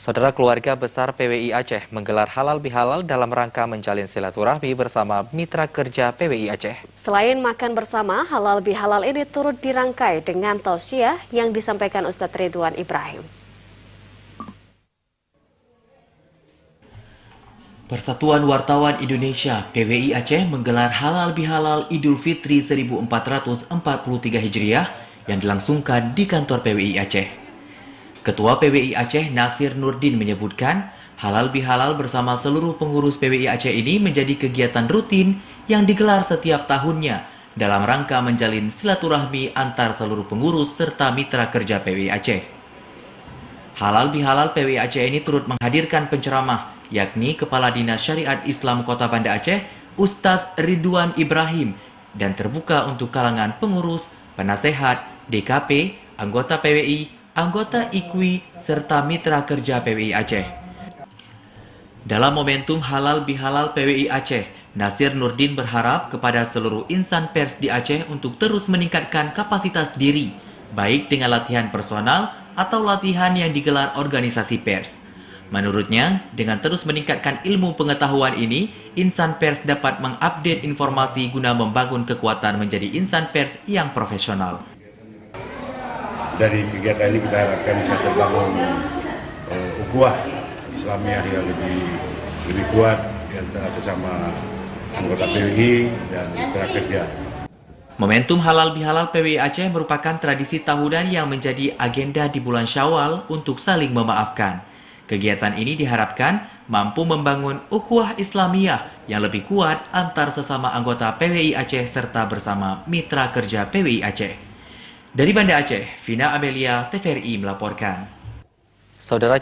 Saudara, keluarga besar PWI Aceh menggelar halal bihalal dalam rangka menjalin silaturahmi bersama mitra kerja PWI Aceh. Selain makan bersama, halal bihalal ini turut dirangkai dengan tausiah yang disampaikan Ustadz Ridwan Ibrahim. Persatuan Wartawan Indonesia PWI Aceh menggelar halal bihalal Idul Fitri 1443 Hijriah yang dilangsungkan di kantor PWI Aceh. Ketua PWI Aceh Nasir Nurdin menyebutkan, halal bihalal bersama seluruh pengurus PWI Aceh ini menjadi kegiatan rutin yang digelar setiap tahunnya dalam rangka menjalin silaturahmi antar seluruh pengurus serta mitra kerja PWI Aceh. Halal bihalal PWI Aceh ini turut menghadirkan penceramah, yakni Kepala Dinas Syariat Islam Kota Banda Aceh, Ustaz Ridwan Ibrahim, dan terbuka untuk kalangan pengurus, penasehat, DKP, anggota PWI, anggota IKWI, serta mitra kerja PWI Aceh. Dalam momentum halal bihalal PWI Aceh, Nasir Nurdin berharap kepada seluruh insan pers di Aceh untuk terus meningkatkan kapasitas diri, baik dengan latihan personal atau latihan yang digelar organisasi pers. Menurutnya, dengan terus meningkatkan ilmu pengetahuan ini, insan pers dapat mengupdate informasi guna membangun kekuatan menjadi insan pers yang profesional. Dari kegiatan ini kita harapkan bisa terbangun ukhuwah Islamiyah yang lebih kuat di antara sesama anggota PWI dan mitra kerja. Momentum halal bihalal PWI Aceh merupakan tradisi tahunan yang menjadi agenda di bulan Syawal untuk saling memaafkan. Kegiatan ini diharapkan mampu membangun ukhuwah Islamiyah yang lebih kuat antar sesama anggota PWI Aceh serta bersama mitra kerja PWI Aceh. Dari Banda Aceh, Vina Amelia, TVRI melaporkan. Saudara,